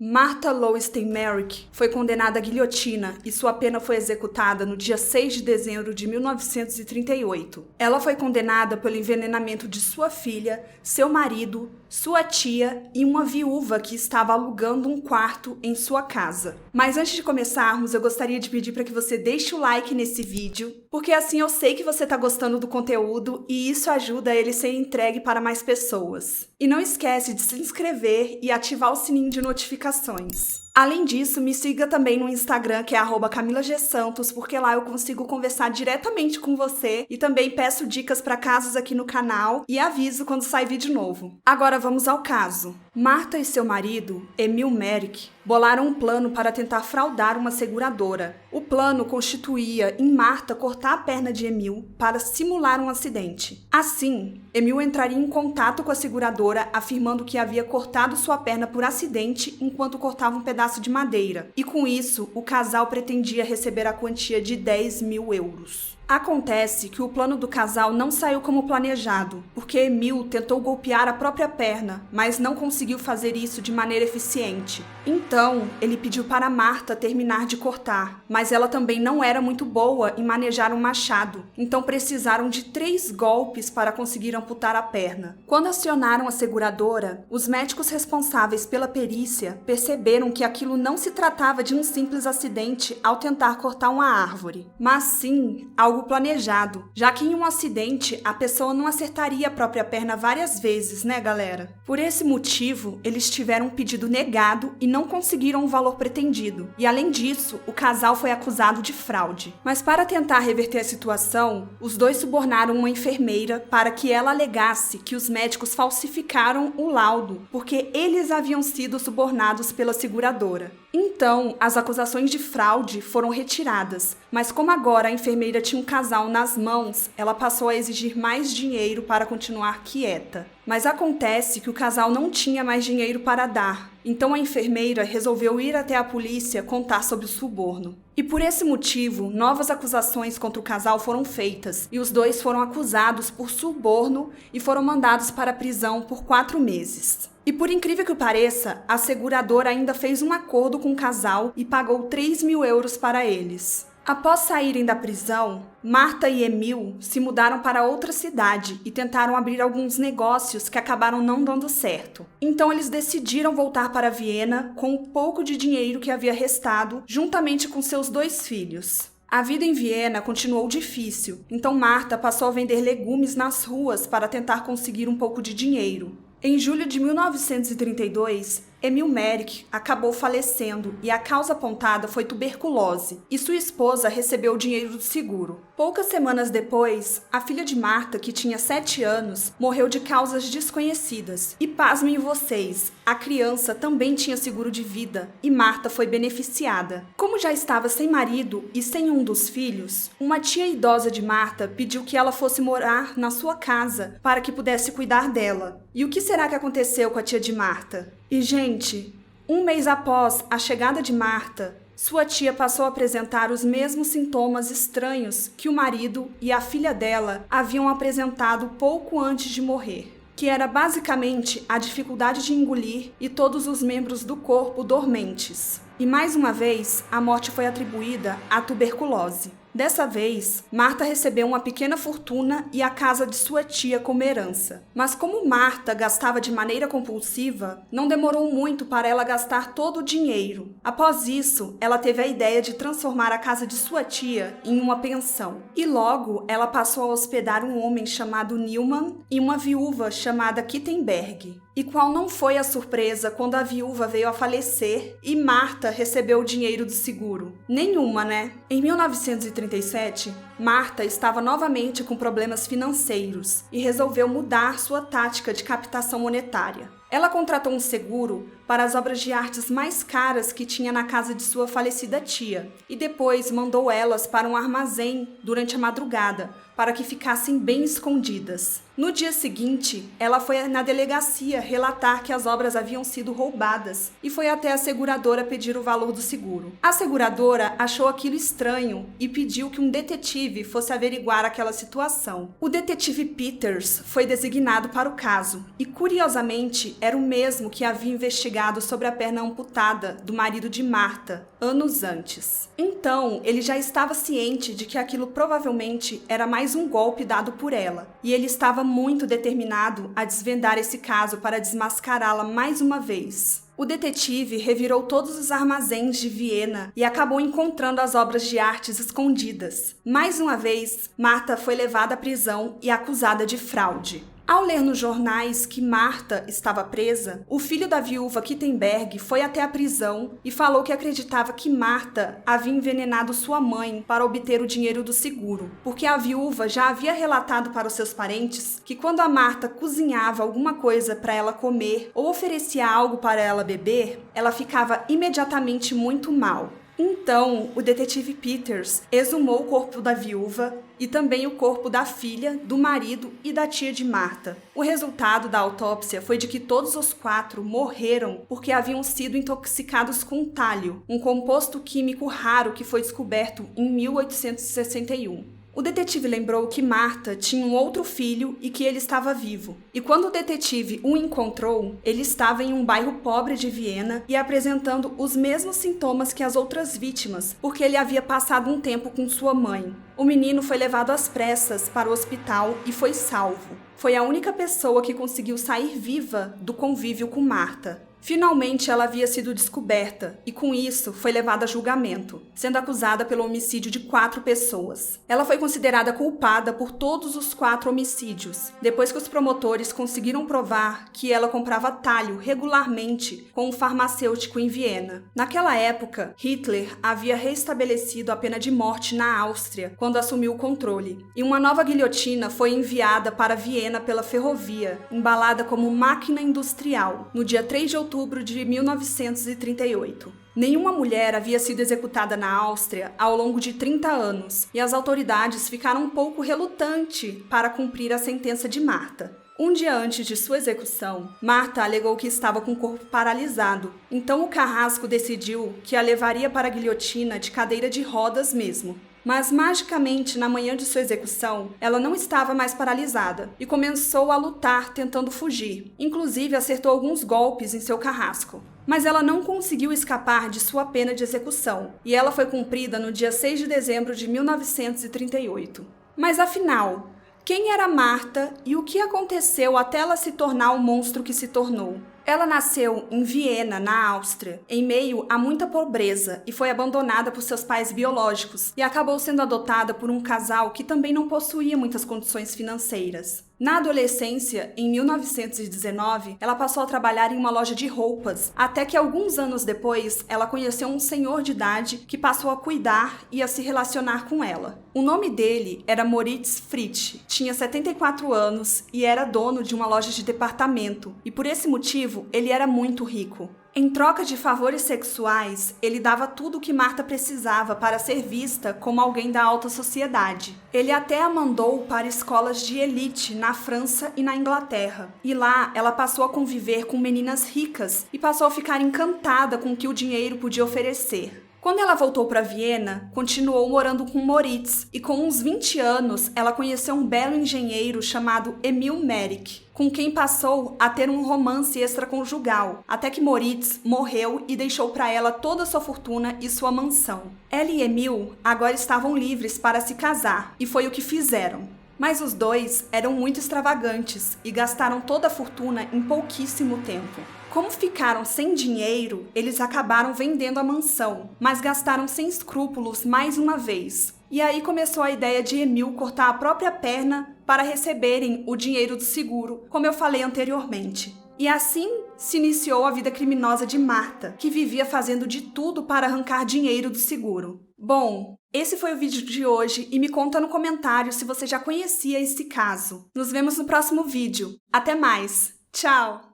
Martha Lowenstein Merrick foi condenada à guilhotina e sua pena foi executada no dia 6 de dezembro de 1938. Ela foi condenada pelo envenenamento de sua filha, seu marido, sua tia e uma viúva que estava alugando um quarto em sua casa. Mas antes de começarmos, eu gostaria de pedir para que você deixe o like nesse vídeo, porque assim eu sei que você está gostando do conteúdo e isso ajuda ele a ser entregue para mais pessoas. E não esquece de se inscrever e ativar o sininho de notificações. Além disso, me siga também no Instagram, que é @CamilaGSantos, porque lá eu consigo conversar diretamente com você e também peço dicas para casos aqui no canal e aviso quando sai vídeo novo. Agora vamos ao caso. Martha e seu marido, Emil Merrick, bolaram um plano para tentar fraudar uma seguradora. O plano constituía em Martha cortar a perna de Emil para simular um acidente. Assim, Emil entraria em contato com a seguradora afirmando que havia cortado sua perna por acidente enquanto cortava um pedaço de madeira. E com isso, o casal pretendia receber a quantia de 10 mil euros. Acontece que o plano do casal não saiu como planejado, porque Emil tentou golpear a própria perna, mas não conseguiu fazer isso de maneira eficiente. Então, ele pediu para Martha terminar de cortar, mas ela também não era muito boa em manejar um machado, então precisaram de 3 golpes para conseguir amputar a perna. Quando acionaram a seguradora, os médicos responsáveis pela perícia perceberam que aquilo não se tratava de um simples acidente ao tentar cortar uma árvore, mas sim algo planejado, já que em um acidente a pessoa não acertaria a própria perna várias vezes, né, galera? Por esse motivo, eles tiveram um pedido negado e não conseguiram o valor pretendido. E além disso, o casal foi acusado de fraude. Mas para tentar reverter a situação, os dois subornaram uma enfermeira para que ela alegasse que os médicos falsificaram o laudo, porque eles haviam sido subornados pela seguradora. Então, as acusações de fraude foram retiradas, mas como agora a enfermeira tinha um casal nas mãos, ela passou a exigir mais dinheiro para continuar quieta. Mas acontece que o casal não tinha mais dinheiro para dar, então a enfermeira resolveu ir até a polícia contar sobre o suborno. E por esse motivo, novas acusações contra o casal foram feitas, e os dois foram acusados por suborno e foram mandados para a prisão por 4 meses. E por incrível que pareça, a seguradora ainda fez um acordo com o casal e pagou 3 mil euros para eles. Após saírem da prisão, Martha e Emil se mudaram para outra cidade e tentaram abrir alguns negócios que acabaram não dando certo. Então eles decidiram voltar para Viena com o pouco de dinheiro que havia restado, juntamente com seus 2 filhos. A vida em Viena continuou difícil, então Martha passou a vender legumes nas ruas para tentar conseguir um pouco de dinheiro. Em julho de 1932, Emil Merrick acabou falecendo e a causa apontada foi tuberculose, e sua esposa recebeu o dinheiro do seguro. Poucas semanas depois, a filha de Martha, que tinha 7 anos, morreu de causas desconhecidas. E pasmem vocês, a criança também tinha seguro de vida e Martha foi beneficiada. Como já estava sem marido e sem um dos filhos, uma tia idosa de Martha pediu que ela fosse morar na sua casa para que pudesse cuidar dela. E o que será que aconteceu com a tia de Martha? E, gente, um mês após a chegada de Martha, sua tia passou a apresentar os mesmos sintomas estranhos que o marido e a filha dela haviam apresentado pouco antes de morrer, que era basicamente a dificuldade de engolir e todos os membros do corpo dormentes. E mais uma vez, a morte foi atribuída à tuberculose. Dessa vez, Martha recebeu uma pequena fortuna e a casa de sua tia como herança. Mas como Martha gastava de maneira compulsiva, não demorou muito para ela gastar todo o dinheiro. Após isso, ela teve a ideia de transformar a casa de sua tia em uma pensão. E logo, ela passou a hospedar um homem chamado Newman e uma viúva chamada Kittenberg. E qual não foi a surpresa quando a viúva veio a falecer e Martha recebeu o dinheiro do seguro? Nenhuma, né? Em 1937, Martha estava novamente com problemas financeiros e resolveu mudar sua tática de captação monetária. Ela contratou um seguro para as obras de artes mais caras que tinha na casa de sua falecida tia e depois mandou elas para um armazém durante a madrugada para que ficassem bem escondidas. No dia seguinte, ela foi na delegacia relatar que as obras haviam sido roubadas e foi até a seguradora pedir o valor do seguro. A seguradora achou aquilo estranho e pediu que um detetive fosse averiguar aquela situação. O detetive Peters foi designado para o caso e, curiosamente, era o mesmo que havia investigado sobre a perna amputada do marido de Martha, anos antes. Então, ele já estava ciente de que aquilo provavelmente era mais um golpe dado por ela, e ele estava muito determinado a desvendar esse caso para desmascará-la mais uma vez. O detetive revirou todos os armazéns de Viena e acabou encontrando as obras de artes escondidas. Mais uma vez, Martha foi levada à prisão e acusada de fraude. Ao ler nos jornais que Martha estava presa, o filho da viúva Kittenberg foi até a prisão e falou que acreditava que Martha havia envenenado sua mãe para obter o dinheiro do seguro, porque a viúva já havia relatado para os seus parentes que quando a Martha cozinhava alguma coisa para ela comer ou oferecia algo para ela beber, ela ficava imediatamente muito mal. Então, o detetive Peters exumou o corpo da viúva e também o corpo da filha, do marido e da tia de Martha. O resultado da autópsia foi de que todos os 4 morreram porque haviam sido intoxicados com tálio, um composto químico raro que foi descoberto em 1861. O detetive lembrou que Martha tinha um outro filho e que ele estava vivo. E quando o detetive o encontrou, ele estava em um bairro pobre de Viena e apresentando os mesmos sintomas que as outras vítimas, porque ele havia passado um tempo com sua mãe. O menino foi levado às pressas para o hospital e foi salvo. Foi a única pessoa que conseguiu sair viva do convívio com Martha. Finalmente, ela havia sido descoberta e, com isso, foi levada a julgamento, sendo acusada pelo homicídio de 4 pessoas. Ela foi considerada culpada por todos os 4 homicídios, depois que os promotores conseguiram provar que ela comprava talho regularmente com um farmacêutico em Viena. Naquela época, Hitler havia reestabelecido a pena de morte na Áustria quando assumiu o controle, e uma nova guilhotina foi enviada para Viena pela ferrovia, embalada como máquina industrial, no dia 3 de outubro de 1938. Nenhuma mulher havia sido executada na Áustria ao longo de 30 anos, e as autoridades ficaram um pouco relutantes para cumprir a sentença de Martha. Um dia antes de sua execução, Martha alegou que estava com o corpo paralisado, então o carrasco decidiu que a levaria para a guilhotina de cadeira de rodas mesmo. Mas, magicamente, na manhã de sua execução, ela não estava mais paralisada e começou a lutar tentando fugir. Inclusive, acertou alguns golpes em seu carrasco. Mas ela não conseguiu escapar de sua pena de execução, e ela foi cumprida no dia 6 de dezembro de 1938. Mas, afinal, quem era Martha e o que aconteceu até ela se tornar o monstro que se tornou? Ela nasceu em Viena, na Áustria, em meio a muita pobreza e foi abandonada por seus pais biológicos e acabou sendo adotada por um casal que também não possuía muitas condições financeiras. Na adolescência, em 1919, ela passou a trabalhar em uma loja de roupas, até que alguns anos depois, ela conheceu um senhor de idade que passou a cuidar e a se relacionar com ela. O nome dele era Moritz Fritsch, tinha 74 anos e era dono de uma loja de departamento, e por esse motivo, ele era muito rico. Em troca de favores sexuais, ele dava tudo o que Martha precisava para ser vista como alguém da alta sociedade. Ele até a mandou para escolas de elite na França e na Inglaterra. E lá, ela passou a conviver com meninas ricas e passou a ficar encantada com o que o dinheiro podia oferecer. Quando ela voltou para Viena, continuou morando com Moritz e com uns 20 anos ela conheceu um belo engenheiro chamado Emil Merrick, com quem passou a ter um romance extraconjugal, até que Moritz morreu e deixou para ela toda a sua fortuna e sua mansão. Ela e Emil agora estavam livres para se casar, e foi o que fizeram. Mas os dois eram muito extravagantes e gastaram toda a fortuna em pouquíssimo tempo. Como ficaram sem dinheiro, eles acabaram vendendo a mansão, mas gastaram sem escrúpulos mais uma vez. E aí começou a ideia de Emil cortar a própria perna para receberem o dinheiro do seguro, como eu falei anteriormente. E assim se iniciou a vida criminosa de Martha, que vivia fazendo de tudo para arrancar dinheiro do seguro. Bom, esse foi o vídeo de hoje e me conta no comentário se você já conhecia esse caso. Nos vemos no próximo vídeo. Até mais! Tchau!